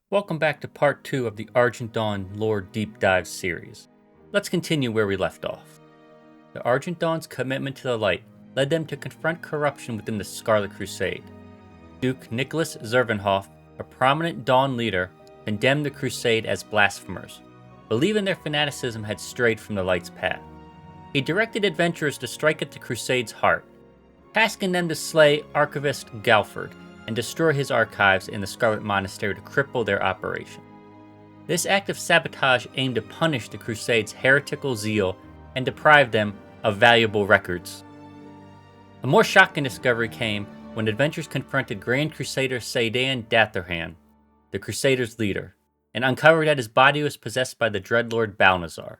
Welcome back to part 2 of the Argent Dawn lore deep dive series. Let's continue where we left off. The Argent Dawn's commitment to the light led them to confront corruption within the Scarlet Crusade. Duke Nicholas Zervenhoff, a prominent Dawn leader, condemned the Crusade as blasphemers, believing their fanaticism had strayed from the light's path. He directed adventurers to strike at the Crusade's heart, tasking them to slay Archivist Galford and destroy his archives in the Scarlet Monastery to cripple their operation. This act of sabotage aimed to punish the Crusade's heretical zeal and deprive them of valuable records. A more shocking discovery came when adventurers confronted Grand Crusader Saidan Datherhan, the Crusaders' leader, and uncovered that his body was possessed by the Dreadlord Balnazar.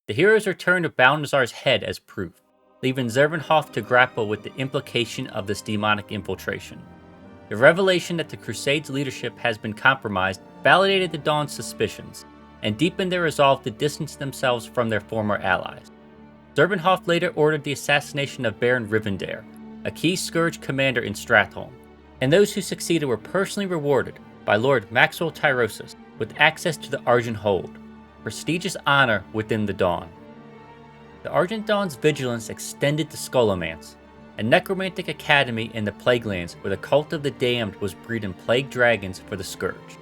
The heroes returned to Balnazar's head as proof, leaving Zervenhoff to grapple with the implication of this demonic infiltration. The revelation that the Crusade's leadership has been compromised validated the Dawn's suspicions, and deepened their resolve to distance themselves from their former allies. Zervenhoff later ordered the assassination of Baron Rivendare, a key Scourge commander in Stratholme, and those who succeeded were personally rewarded by Lord Maxwell Tyrosus with access to the Argent Hold, prestigious honor within the Dawn. The Argent Dawn's vigilance extended to Scholomance, a necromantic academy in the Plaguelands where the cult of the damned was breeding plague dragons for the Scourge.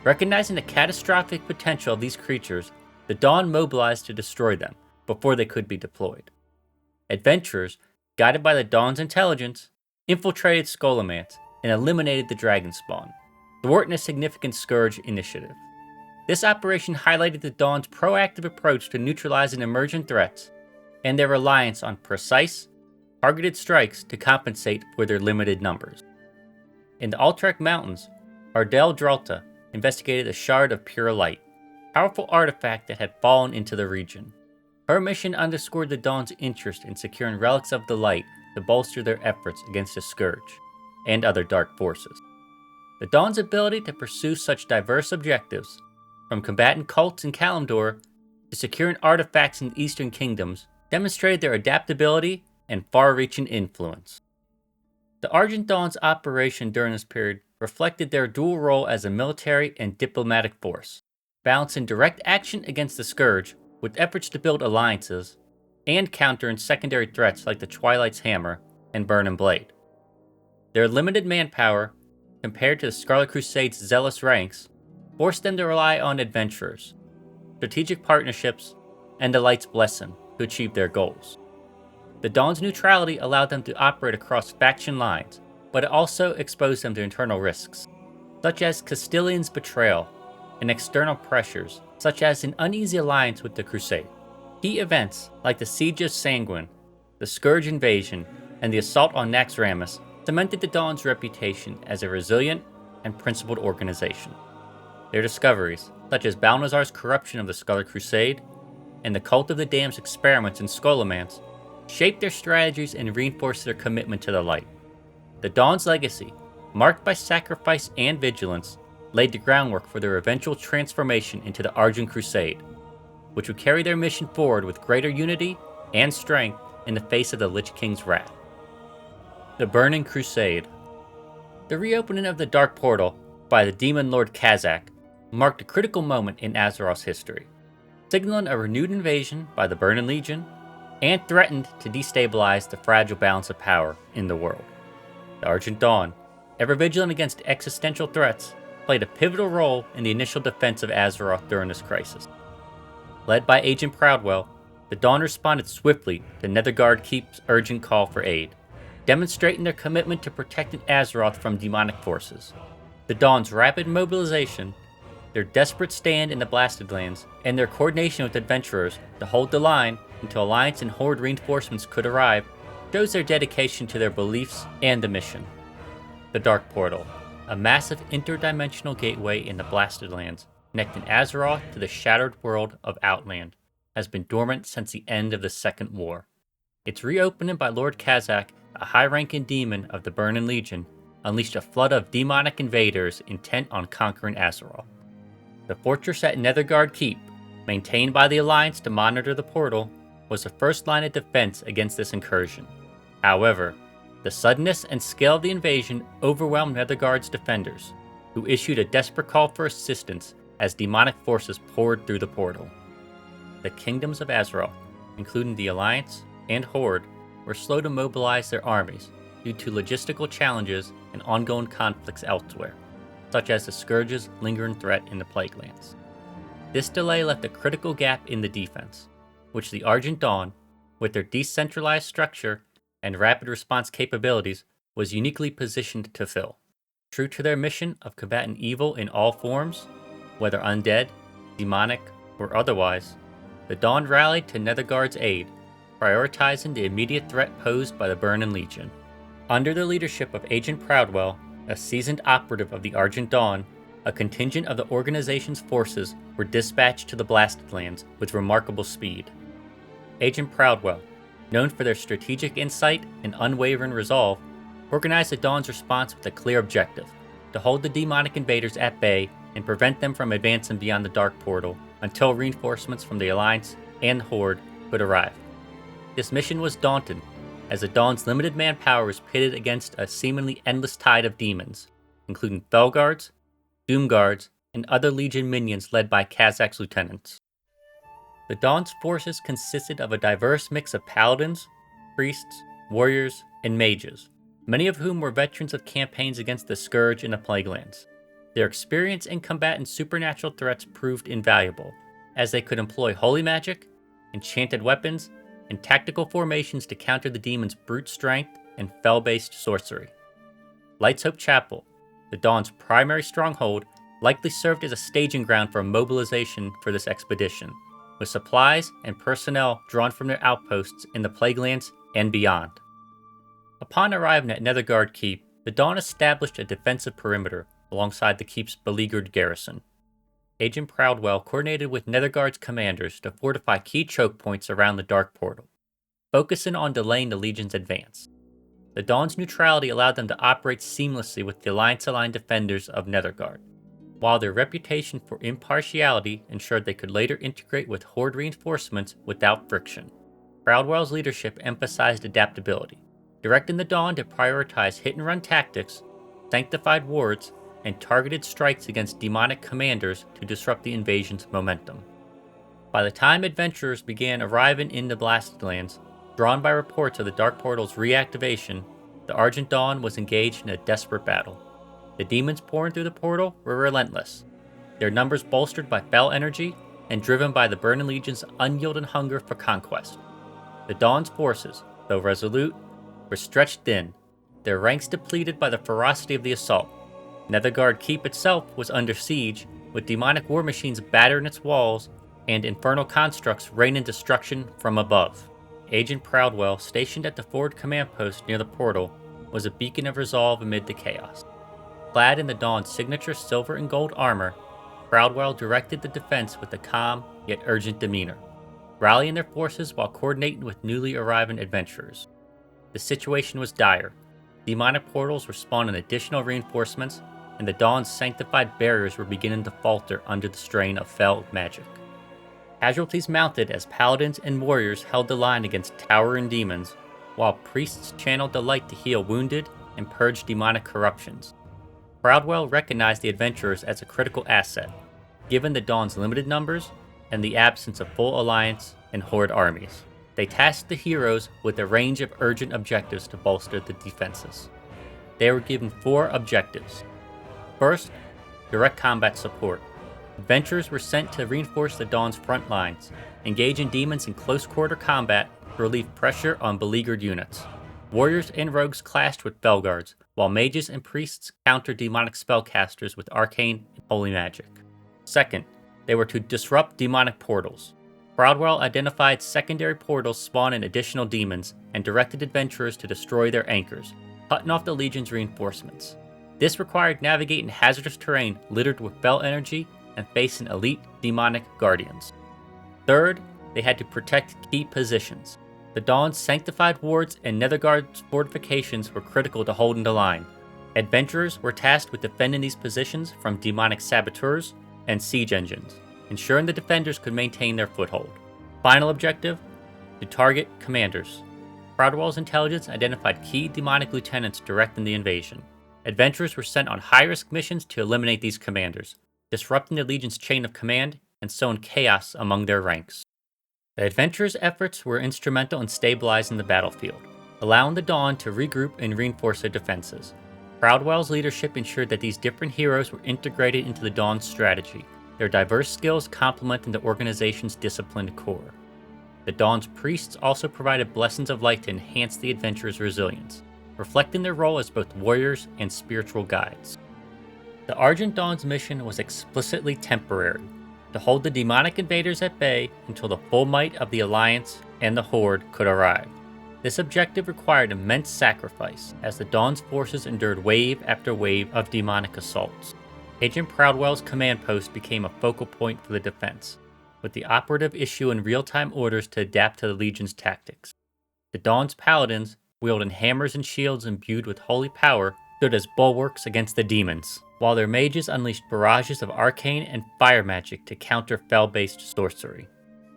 Recognizing the catastrophic potential of these creatures, the Dawn mobilized to destroy them before they could be deployed. Adventurers, guided by the Dawn's intelligence, infiltrated Scholomance and eliminated the dragon spawn, thwarting a significant Scourge initiative. This operation highlighted the Dawn's proactive approach to neutralizing emergent threats and their reliance on precise, targeted strikes to compensate for their limited numbers. In the Alterac Mountains, Ardell Dralta investigated a shard of pure light, a powerful artifact that had fallen into the region. Her mission underscored the Dawn's interest in securing relics of the light to bolster their efforts against the Scourge and other dark forces. The Dawn's ability to pursue such diverse objectives, from combating cults in Kalimdor to securing artifacts in the Eastern Kingdoms, demonstrated their adaptability and far-reaching influence. The Argent Dawn's operation during this period reflected their dual role as a military and diplomatic force, balancing direct action against the Scourge with efforts to build alliances and countering secondary threats like the Twilight's Hammer and Burning Blade. Their limited manpower, compared to the Scarlet Crusade's zealous ranks, forced them to rely on adventurers, strategic partnerships, and the Light's blessing to achieve their goals. The Dawn's neutrality allowed them to operate across faction lines, but it also exposed them to internal risks, such as Castilian's betrayal and external pressures, such as an uneasy alliance with the Crusade. Key events like the Siege of Sanguine, the Scourge invasion, and the assault on Naxxramas cemented the Dawn's reputation as a resilient and principled organization. Their discoveries, such as Balnazar's corruption of the Scarlet Crusade and the Cult of the Damned's experiments in Scholomance, shaped their strategies and reinforced their commitment to the light. The Dawn's legacy, marked by sacrifice and vigilance, laid the groundwork for their eventual transformation into the Argent Crusade, which would carry their mission forward with greater unity and strength in the face of the Lich King's wrath. The Burning Crusade. The reopening of the Dark Portal by the Demon Lord Kazak marked a critical moment in Azeroth's history, signaling a renewed invasion by the Burning Legion and threatened to destabilize the fragile balance of power in the world. The Argent Dawn, ever vigilant against existential threats, played a pivotal role in the initial defense of Azeroth during this crisis. Led by Agent Proudwell, the Dawn responded swiftly to Netherguard Keep's urgent call for aid, demonstrating their commitment to protecting Azeroth from demonic forces. The Dawn's rapid mobilization, their desperate stand in the Blasted Lands, and their coordination with adventurers to hold the line until Alliance and Horde reinforcements could arrive, shows their dedication to their beliefs and the mission. The Dark Portal, a massive interdimensional gateway in the Blasted Lands, connecting Azeroth to the shattered world of Outland, has been dormant since the end of the Second War. Its reopening by Lord Kazak, a high-ranking demon of the Burning Legion, unleashed a flood of demonic invaders intent on conquering Azeroth. The fortress at Netherguard Keep, maintained by the Alliance to monitor the portal, was the first line of defense against this incursion. However, the suddenness and scale of the invasion overwhelmed Netherguard's defenders, who issued a desperate call for assistance as demonic forces poured through the portal. The kingdoms of Azeroth, including the Alliance and Horde, were slow to mobilize their armies due to logistical challenges and ongoing conflicts elsewhere, such as the Scourge's lingering threat in the Plaguelands. This delay left a critical gap in the defense, which the Argent Dawn, with their decentralized structure and rapid response capabilities, was uniquely positioned to fill. True to their mission of combating evil in all forms, whether undead, demonic, or otherwise, the Dawn rallied to Netherguard's aid, prioritizing the immediate threat posed by the Burning Legion. Under the leadership of Agent Proudwell, a seasoned operative of the Argent Dawn, a contingent of the organization's forces were dispatched to the Blasted Lands with remarkable speed. Agent Proudwell, known for their strategic insight and unwavering resolve, organized the Dawn's response with a clear objective: to hold the demonic invaders at bay and prevent them from advancing beyond the Dark Portal until reinforcements from the Alliance and Horde could arrive. This mission was daunting, as the Dawn's limited manpower was pitted against a seemingly endless tide of demons, including Felguards, Doomguards, and other Legion minions led by Kazak's lieutenants. The Dawn's forces consisted of a diverse mix of paladins, priests, warriors, and mages, many of whom were veterans of campaigns against the Scourge in the Plaguelands. Their experience in combating supernatural threats proved invaluable, as they could employ holy magic, enchanted weapons, and tactical formations to counter the demon's brute strength and fel-based sorcery. Light's Hope Chapel, the Dawn's primary stronghold, likely served as a staging ground for mobilization for this expedition, with supplies and personnel drawn from their outposts in the Plaguelands and beyond. Upon arriving at Netherguard Keep, the Dawn established a defensive perimeter alongside the keep's beleaguered garrison. Agent Proudwell coordinated with Netherguard's commanders to fortify key choke points around the Dark Portal, focusing on delaying the Legion's advance. The Dawn's neutrality allowed them to operate seamlessly with the Alliance-aligned defenders of Netherguard, while their reputation for impartiality ensured they could later integrate with Horde reinforcements without friction. Proudwell's leadership emphasized adaptability, directing the Dawn to prioritize hit-and-run tactics, sanctified wards, and targeted strikes against demonic commanders to disrupt the invasion's momentum. By the time adventurers began arriving in the Blasted Lands, drawn by reports of the Dark Portal's reactivation, the Argent Dawn was engaged in a desperate battle. The demons pouring through the portal were relentless, their numbers bolstered by fel energy and driven by the Burning Legion's unyielding hunger for conquest. The Dawn's forces, though resolute, were stretched thin, their ranks depleted by the ferocity of the assault. Netherguard Keep itself was under siege, with demonic war machines battering its walls and infernal constructs raining destruction from above. Agent Proudwell, stationed at the forward command post near the portal, was a beacon of resolve amid the chaos. Clad in the Dawn's signature silver and gold armor, Proudwell directed the defense with a calm yet urgent demeanor, rallying their forces while coordinating with newly arriving adventurers. The situation was dire. Demonic portals were spawning additional reinforcements, and the Dawn's sanctified barriers were beginning to falter under the strain of fel magic. Casualties mounted as paladins and warriors held the line against towering demons, while priests channeled the light to heal wounded and purge demonic corruptions. Proudwell recognized the adventurers as a critical asset, given the Dawn's limited numbers and the absence of full Alliance and Horde armies. They tasked the heroes with a range of urgent objectives to bolster the defenses. They were given 4 objectives. First, direct combat support. Adventurers were sent to reinforce the Dawn's front lines, engaging demons in close-quarter combat to relieve pressure on beleaguered units. Warriors and rogues clashed with Felguards, while mages and priests countered demonic spellcasters with arcane and holy magic. Second, they were to disrupt demonic portals. Proudwell identified secondary portals spawning additional demons and directed adventurers to destroy their anchors, cutting off the Legion's reinforcements. This required navigating hazardous terrain littered with fel energy and facing elite demonic guardians. Third, they had to protect key positions. The Dawn's sanctified wards and Netherguard's fortifications were critical to holding the line. Adventurers were tasked with defending these positions from demonic saboteurs and siege engines, ensuring the defenders could maintain their foothold. Final objective, to target commanders. Proudwell's intelligence identified key demonic lieutenants directing the invasion. adventurers were sent on high-risk missions to eliminate these commanders, disrupting the Legion's chain of command and sowing chaos among their ranks. The adventurers' efforts were instrumental in stabilizing the battlefield, allowing the Dawn to regroup and reinforce their defenses. Proudwell's leadership ensured that these different heroes were integrated into the Dawn's strategy, their diverse skills complementing the organization's disciplined core. The Dawn's priests also provided blessings of light to enhance the adventurers' resilience, reflecting their role as both warriors and spiritual guides. The Argent Dawn's mission was explicitly temporary, to hold the demonic invaders at bay until the full might of the Alliance and the Horde could arrive. This objective required immense sacrifice, as the Dawn's forces endured wave after wave of demonic assaults. Agent Proudwell's command post became a focal point for the defense, with the operative issuing real-time orders to adapt to the Legion's tactics. The Dawn's paladins, wielding hammers and shields imbued with holy power, stood as bulwarks against the demons, while their mages unleashed barrages of arcane and fire magic to counter fel-based sorcery.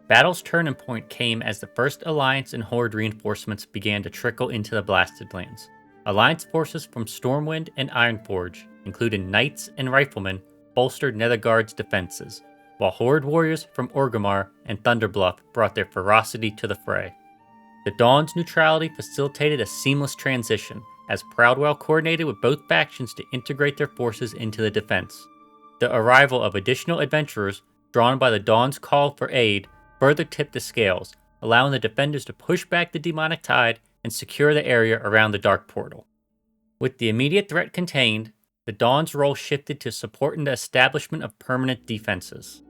Battle's turning point came as the first Alliance and Horde reinforcements began to trickle into the Blasted Lands. Alliance forces from Stormwind and Ironforge, including knights and riflemen, bolstered Netherguard's defenses, while Horde warriors from Orgrimmar and Thunderbluff brought their ferocity to the fray. The Dawn's neutrality facilitated a seamless transition, as Proudwell coordinated with both factions to integrate their forces into the defense. The arrival of additional adventurers, drawn by the Dawn's call for aid, further tipped the scales, allowing the defenders to push back the demonic tide and secure the area around the Dark Portal. With the immediate threat contained, the Dawn's role shifted to supporting the establishment of permanent defenses.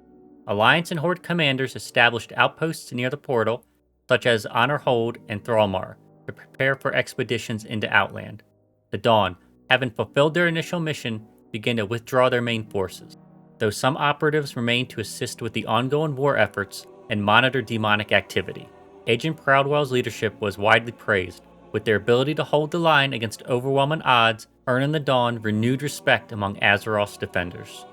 Alliance and Horde commanders established outposts near the portal, such as Honor Hold and Thrallmar, to prepare for expeditions into Outland. The Dawn, having fulfilled their initial mission, began to withdraw their main forces, though some operatives remained to assist with the ongoing war efforts and monitor demonic activity. Agent Proudwell's leadership was widely praised, with their ability to hold the line against overwhelming odds earning the Dawn renewed respect among Azeroth's defenders.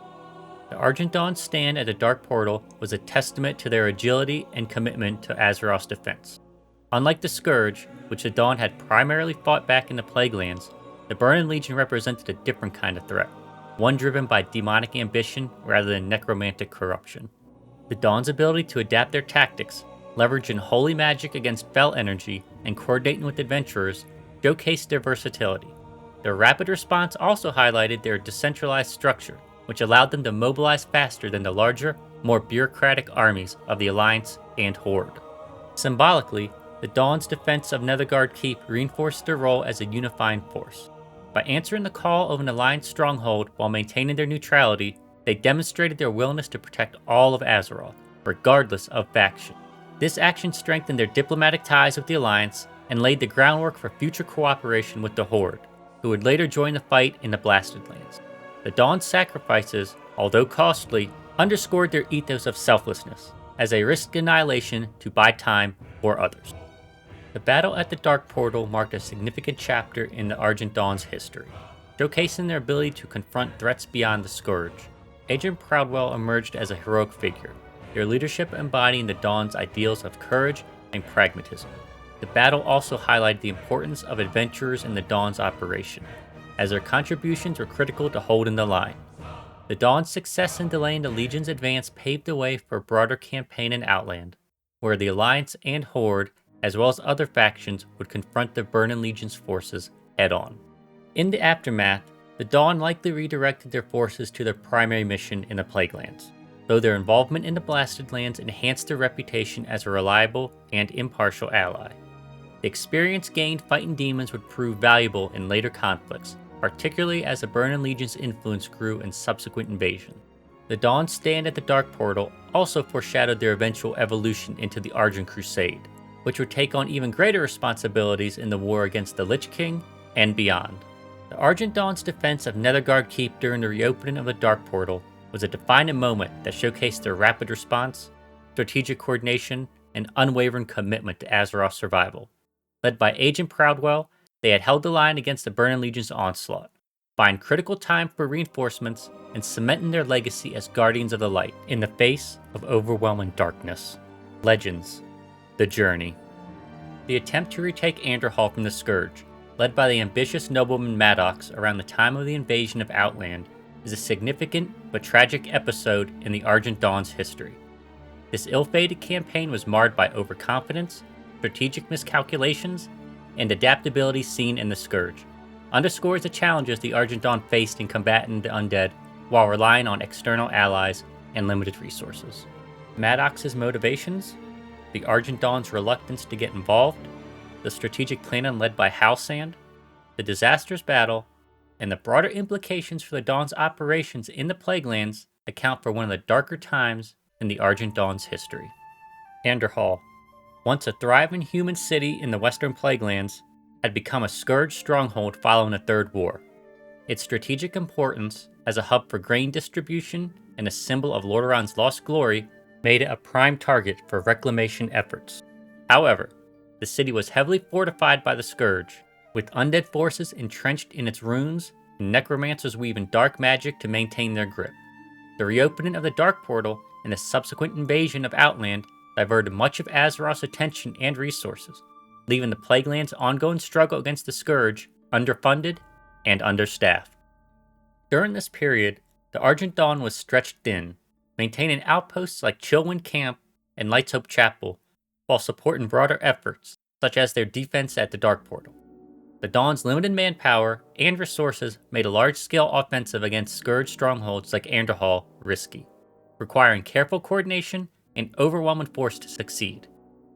The Argent Dawn's stand at the Dark Portal was a testament to their agility and commitment to Azeroth's defense. Unlike the Scourge, which the Dawn had primarily fought back in the Plaguelands, the Burning Legion represented a different kind of threat, one driven by demonic ambition rather than necromantic corruption. The Dawn's ability to adapt their tactics, leveraging holy magic against fel energy and coordinating with adventurers, showcased their versatility. Their rapid response also highlighted their decentralized structure, which allowed them to mobilize faster than the larger, more bureaucratic armies of the Alliance and Horde. Symbolically, the Dawn's defense of Netherguard Keep reinforced their role as a unifying force. By answering the call of an Alliance stronghold while maintaining their neutrality, they demonstrated their willingness to protect all of Azeroth, regardless of faction. This action strengthened their diplomatic ties with the Alliance and laid the groundwork for future cooperation with the Horde, who would later join the fight in the Blasted Lands. The Dawn's sacrifices, although costly, underscored their ethos of selflessness, as they risked annihilation to buy time for others. The battle at the Dark Portal marked a significant chapter in the Argent Dawn's history, showcasing their ability to confront threats beyond the Scourge. Agent Proudwell emerged as a heroic figure, their leadership embodying the Dawn's ideals of courage and pragmatism. The battle also highlighted the importance of adventurers in the Dawn's operation, as their contributions were critical to holding the line. The Dawn's success in delaying the Legion's advance paved the way for a broader campaign in Outland, where the Alliance and Horde, as well as other factions, would confront the Burning Legion's forces head-on. In the aftermath, the Dawn likely redirected their forces to their primary mission in the Plaguelands, though their involvement in the Blasted Lands enhanced their reputation as a reliable and impartial ally. The experience gained fighting demons would prove valuable in later conflicts, particularly as the Burning Legion's influence grew in subsequent invasions. The Dawn's stand at the Dark Portal also foreshadowed their eventual evolution into the Argent Crusade, which would take on even greater responsibilities in the war against the Lich King and beyond. The Argent Dawn's defense of Netherguard Keep during the reopening of the Dark Portal was a defining moment that showcased their rapid response, strategic coordination, and unwavering commitment to Azeroth's survival. Led by Agent Proudwell, they had held the line against the Burning Legion's onslaught, buying critical time for reinforcements and cementing their legacy as Guardians of the Light in the face of overwhelming darkness. Legends. The Journey. The attempt to retake Anderhall from the Scourge, led by the ambitious nobleman Maddox around the time of the invasion of Outland, is a significant but tragic episode in the Argent Dawn's history. This ill-fated campaign was marred by overconfidence, strategic miscalculations, and adaptability seen in the Scourge, underscores the challenges the Argent Dawn faced in combating the undead while relying on external allies and limited resources. Maddox's motivations, the Argent Dawn's reluctance to get involved, the strategic planning led by Halsand, the disastrous battle, and the broader implications for the Dawn's operations in the Plaguelands account for one of the darker times in the Argent Dawn's history. Anderhall, once a thriving human city in the Western Plaguelands, had become a Scourge stronghold following the Third War. Its strategic importance as a hub for grain distribution and a symbol of Lordran's lost glory made it a prime target for reclamation efforts. However, the city was heavily fortified by the Scourge, with undead forces entrenched in its ruins and necromancers weaving dark magic to maintain their grip. The reopening of the Dark Portal and the subsequent invasion of Outland diverted much of Azeroth's attention and resources, leaving the Plaguelands' ongoing struggle against the Scourge underfunded and understaffed. During this period, the Argent Dawn was stretched thin, maintaining outposts like Chillwind Camp and Light's Hope Chapel, while supporting broader efforts, such as their defense at the Dark Portal. The Dawn's limited manpower and resources made a large-scale offensive against Scourge strongholds like Anderhall risky, requiring careful coordination and overwhelming force to succeed.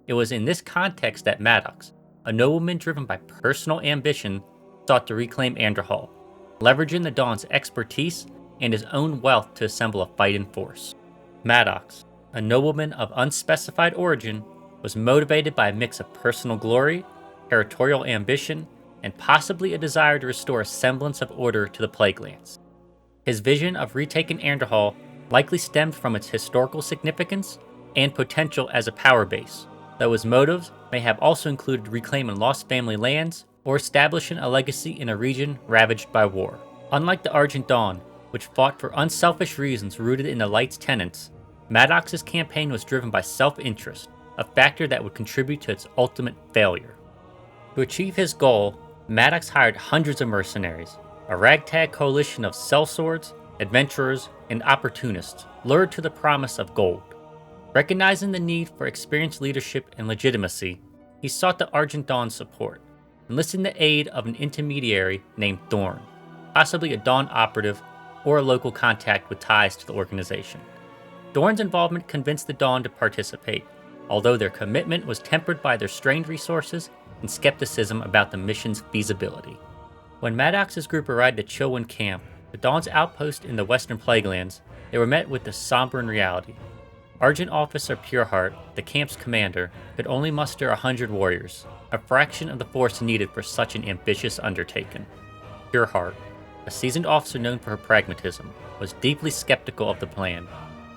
It was in this context that Maddox, a nobleman driven by personal ambition, sought to reclaim Anderhall, leveraging the Dawn's expertise and his own wealth to assemble a fighting force. Maddox, a nobleman of unspecified origin, was motivated by a mix of personal glory, territorial ambition, and possibly a desire to restore a semblance of order to the Plaguelands. His vision of retaking Anderhall likely stemmed from its historical significance and potential as a power base, though his motives may have also included reclaiming lost family lands or establishing a legacy in a region ravaged by war. Unlike the Argent Dawn, which fought for unselfish reasons rooted in the Light's tenets, Maddox's campaign was driven by self-interest, a factor that would contribute to its ultimate failure. To achieve his goal, Maddox hired hundreds of mercenaries, a ragtag coalition of sellswords, adventurers, and opportunists lured to the promise of gold. Recognizing the need for experienced leadership and legitimacy, he sought the Argent Dawn's support, enlisting the aid of an intermediary named Thorn, possibly a Dawn operative or a local contact with ties to the organization. Thorn's involvement convinced the Dawn to participate, although their commitment was tempered by their strained resources and skepticism about the mission's feasibility. When Maddox's group arrived at Chillwind Camp, the Dawn's outpost in the Western Plaguelands, they were met with the somber reality. Argent Officer Pureheart, the camp's commander, could only muster 100 warriors, a fraction of the force needed for such an ambitious undertaking. Pureheart, a seasoned officer known for her pragmatism, was deeply skeptical of the plan,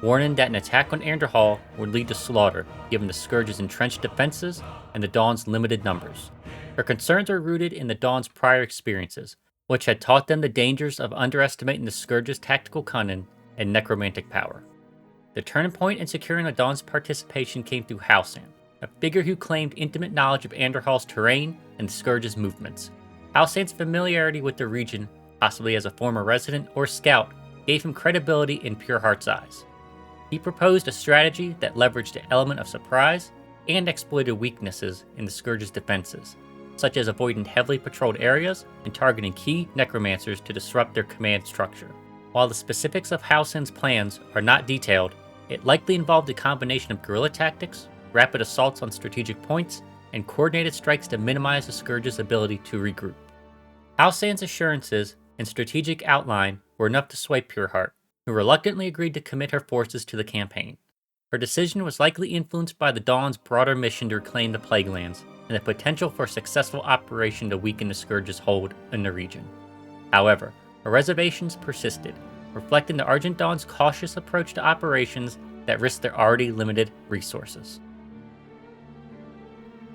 warning that an attack on Anderhall would lead to slaughter given the Scourge's entrenched defenses and the Dawn's limited numbers. Her concerns are rooted in the Dawn's prior experiences, which had taught them the dangers of underestimating the Scourge's tactical cunning and necromantic power. The turning point in securing the Dawn's participation came through Halsand, a figure who claimed intimate knowledge of Anderhall's terrain and the Scourge's movements. Halsand's familiarity with the region, possibly as a former resident or scout, gave him credibility in Pureheart's eyes. He proposed a strategy that leveraged the element of surprise and exploited weaknesses in the Scourge's defenses, such as avoiding heavily patrolled areas and targeting key necromancers to disrupt their command structure. While the specifics of Halsand's plans are not detailed, it likely involved a combination of guerrilla tactics, rapid assaults on strategic points, and coordinated strikes to minimize the Scourge's ability to regroup. Halsand's assurances and strategic outline were enough to sway Pureheart, who reluctantly agreed to commit her forces to the campaign. Her decision was likely influenced by the Dawn's broader mission to reclaim the Plaguelands and the potential for a successful operation to weaken the Scourge's hold in the region. However, her reservations persisted, reflecting the Argent Dawn's cautious approach to operations that risked their already limited resources.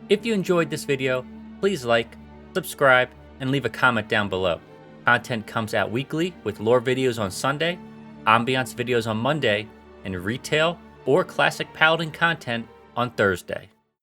If you enjoyed this video, please like, subscribe, and leave a comment down below. Content comes out weekly with lore videos on Sunday, ambiance videos on Monday, and retail or classic paladin content on Thursday.